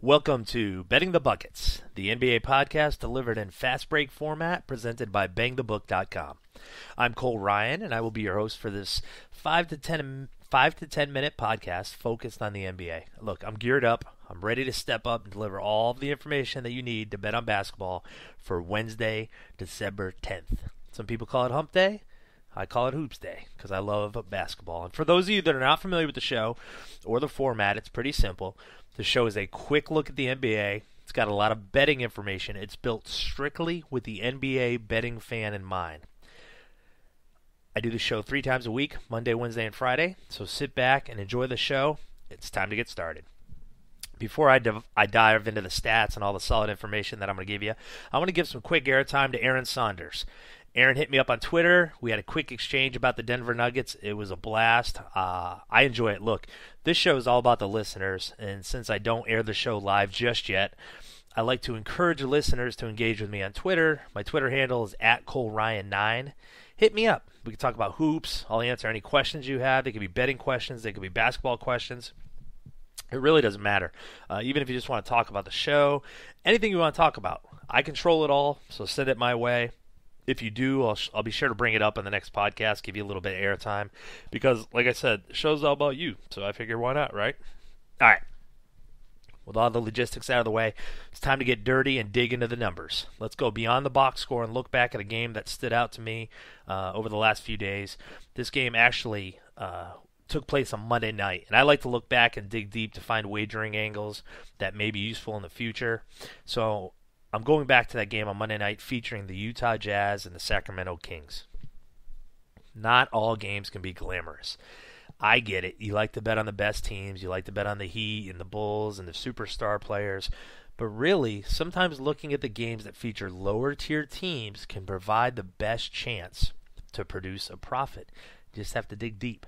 Welcome to Betting the Buckets, the NBA podcast delivered in fast break format presented by bangthebook.com. I'm Cole Ryan, and I will be your host for this 5 to 10 minute podcast focused on the NBA. Look, I'm geared up. I'm ready to step up and deliver all of the information that you need to bet on basketball for Wednesday, December 10th. Some people call it Hump Day. I call it Hoops Day because I love basketball. And for those of you that are not familiar with the show or the format, it's pretty simple. The show is a quick look at the NBA. It's got a lot of betting information. It's built strictly with the NBA betting fan in mind. I do the show 3 times a week, Monday, Wednesday, and Friday. So sit back and enjoy the show. It's time to get started. Before I dive into the stats and all the solid information that I'm going to give you, I want to give some quick airtime to Aaron Saunders. Aaron hit me up on Twitter. We had a quick exchange about the Denver Nuggets. It was a blast. I enjoy it. Look, this show is all about the listeners, and since I don't air the show live just yet, I like to encourage listeners to engage with me on Twitter. My Twitter handle is @ColeRyan9. Hit me up. We can talk about hoops. I'll answer any questions you have. They could be betting questions. They could be basketball questions. It really doesn't matter. Even if you just want to talk about the show, anything you want to talk about. I control it all, so send it my way. If you do, I'll be sure to bring it up in the next podcast, give you a little bit of airtime. Because, like I said, the show's all about you. So I figure, why not, right? All right. With all the logistics out of the way, it's time to get dirty and dig into the numbers. Let's go beyond the box score and look back at a game that stood out to me over the last few days. This game actually took place on Monday night. And I like to look back and dig deep to find wagering angles that may be useful in the future. So I'm going back to that game on Monday night featuring the Utah Jazz and the Sacramento Kings. Not all games can be glamorous. I get it. You like to bet on the best teams. You like to bet on the Heat and the Bulls and the superstar players. But really, sometimes looking at the games that feature lower-tier teams can provide the best chance to produce a profit. You just have to dig deep.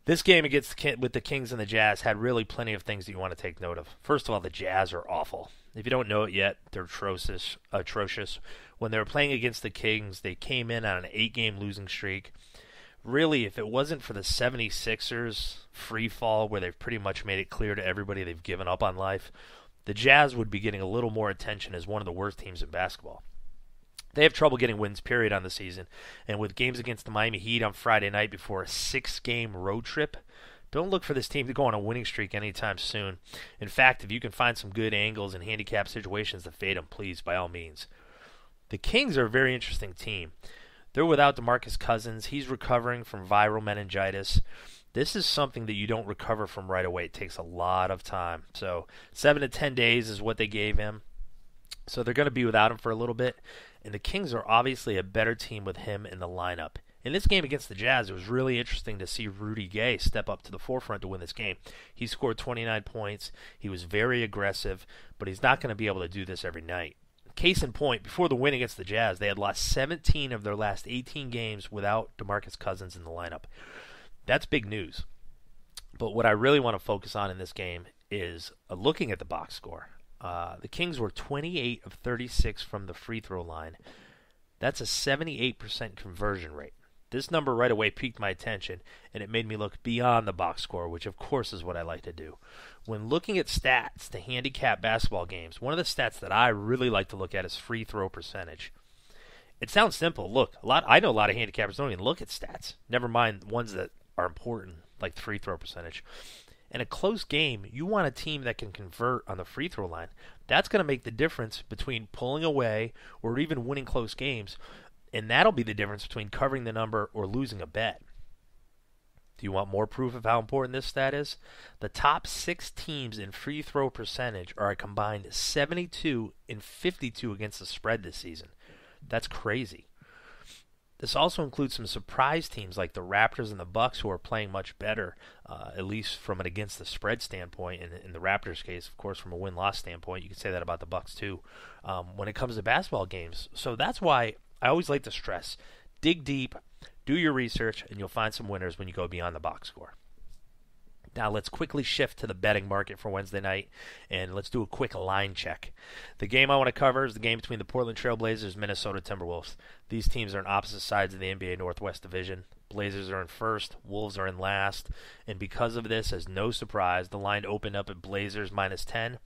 This game with the Kings and the Jazz had really plenty of things that you want to take note of. First of all, the Jazz are awful. If you don't know it yet, they're atrocious. When they were playing against the Kings, they came in on an 8-game losing streak. Really, if it wasn't for the 76ers free fall where they've pretty much made it clear to everybody they've given up on life, the Jazz would be getting a little more attention as one of the worst teams in basketball. They have trouble getting wins, period, on the season. And with games against the Miami Heat on Friday night before a 6-game road trip, don't look for this team to go on a winning streak anytime soon. In fact, if you can find some good angles and handicap situations to fade them, please, by all means. The Kings are a very interesting team. They're without DeMarcus Cousins. He's recovering from viral meningitis. This is something that you don't recover from right away. It takes a lot of time. So 7 to 10 days is what they gave him. So they're going to be without him for a little bit. And the Kings are obviously a better team with him in the lineup. In this game against the Jazz, it was really interesting to see Rudy Gay step up to the forefront to win this game. He scored 29 points. He was very aggressive, but he's not going to be able to do this every night. Case in point, before the win against the Jazz, they had lost 17 of their last 18 games without DeMarcus Cousins in the lineup. That's big news. But what I really want to focus on in this game is looking at the box score. The Kings were 28 of 36 from the free throw line. That's a 78% conversion rate. This number right away piqued my attention, and it made me look beyond the box score, which of course is what I like to do. When looking at stats to handicap basketball games, one of the stats that I really like to look at is free throw percentage. It sounds simple. Look, I know a lot of handicappers don't even look at stats. Never mind ones that are important, like the free throw percentage. In a close game, you want a team that can convert on the free throw line. That's going to make the difference between pulling away or even winning close games. And that'll be the difference between covering the number or losing a bet. Do you want more proof of how important this stat is? The top 6 teams in free throw percentage are a combined 72 and 52 against the spread this season. That's crazy. This also includes some surprise teams like the Raptors and the Bucks who are playing much better, at least from an against the spread standpoint. In the Raptors' case, of course, from a win-loss standpoint, you can say that about the Bucks too. When it comes to basketball games, so that's why I always like to stress: dig deep, do your research, and you'll find some winners when you go beyond the box score. Now let's quickly shift to the betting market for Wednesday night, and let's do a quick line check. The game I want to cover is the game between the Portland Trail Blazers and Minnesota Timberwolves. These teams are on opposite sides of the NBA Northwest Division. Blazers are in first, Wolves are in last, and because of this, as no surprise, the line opened up at Blazers -10.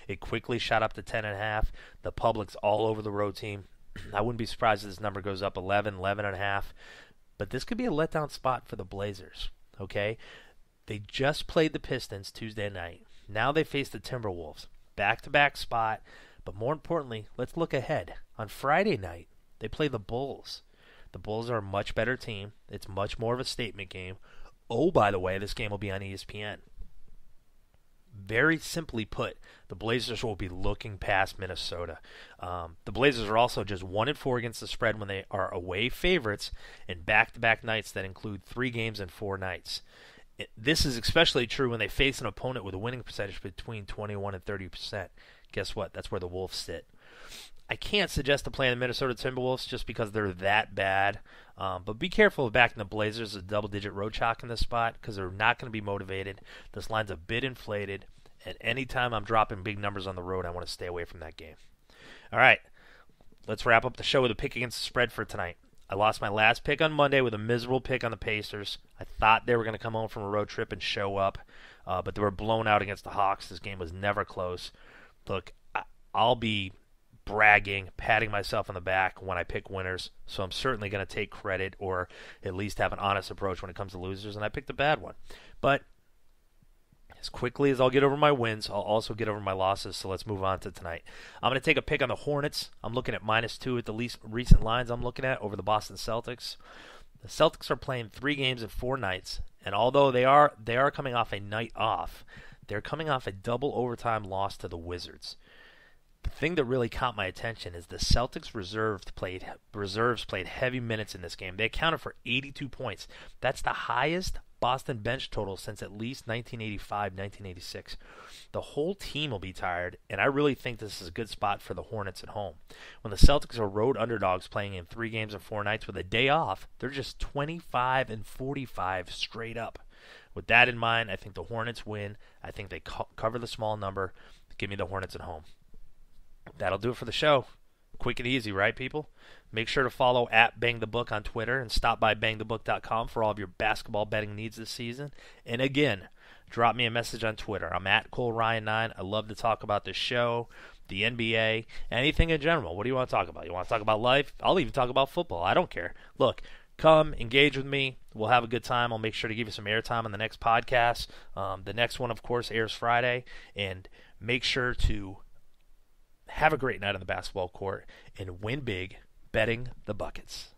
It quickly shot up to 10.5. The public's all over the road team. I wouldn't be surprised if this number goes up 11, 11.5. But this could be a letdown spot for the Blazers, okay? They just played the Pistons Tuesday night. Now they face the Timberwolves. Back-to-back spot. But more importantly, let's look ahead. On Friday night, they play the Bulls. The Bulls are a much better team. It's much more of a statement game. Oh, by the way, this game will be on ESPN. Very simply put, the Blazers will be looking past Minnesota. The Blazers are also just 1-4 against the spread when they are away favorites in back-to-back nights that include 3 games and 4 nights. This is especially true when they face an opponent with a winning percentage between 21 and 30%. Guess what? That's where the Wolves sit. I can't suggest to play the Minnesota Timberwolves just because they're that bad. But be careful of backing the Blazers as a double-digit road chalk in this spot because they're not going to be motivated. This line's a bit inflated. And anytime I'm dropping big numbers on the road, I want to stay away from that game. All right, let's wrap up the show with a pick against the spread for tonight. I lost my last pick on Monday with a miserable pick on the Pacers. I thought they were going to come home from a road trip and show up, but they were blown out against the Hawks. This game was never close. Look, I'll be bragging, patting myself on the back when I pick winners, so I'm certainly going to take credit or at least have an honest approach when it comes to losers, and I picked a bad one. But as quickly as I'll get over my wins, I'll also get over my losses, so let's move on to tonight. I'm going to take a pick on the Hornets. I'm looking at -2 at the least recent lines I'm looking at over the Boston Celtics. The Celtics are playing 3 games in 4 nights, and although they are coming off a night off, they're coming off a double overtime loss to the Wizards. The thing that really caught my attention is the Celtics reserves played heavy minutes in this game. They accounted for 82 points. That's the highest Boston bench total since at least 1985, 1986. The whole team will be tired, and I really think this is a good spot for the Hornets at home. When the Celtics are road underdogs playing in 3 games and 4 nights with a day off, they're just 25-45 straight up. With that in mind, I think the Hornets win. I think they cover the small number. Give me the Hornets at home. That'll do it for the show. Quick and easy, right, people? Make sure to follow @BangTheBook on Twitter and stop by BangTheBook.com for all of your basketball betting needs this season. And again, drop me a message on Twitter. I'm @ColeRyan9. I love to talk about the show, the NBA, anything in general. What do you want to talk about? You want to talk about life? I'll even talk about football. I don't care. Look, come, engage with me. We'll have a good time. I'll make sure to give you some airtime on the next podcast. The next one, of course, airs Friday. And make sure to have a great night on the basketball court and win big betting the buckets.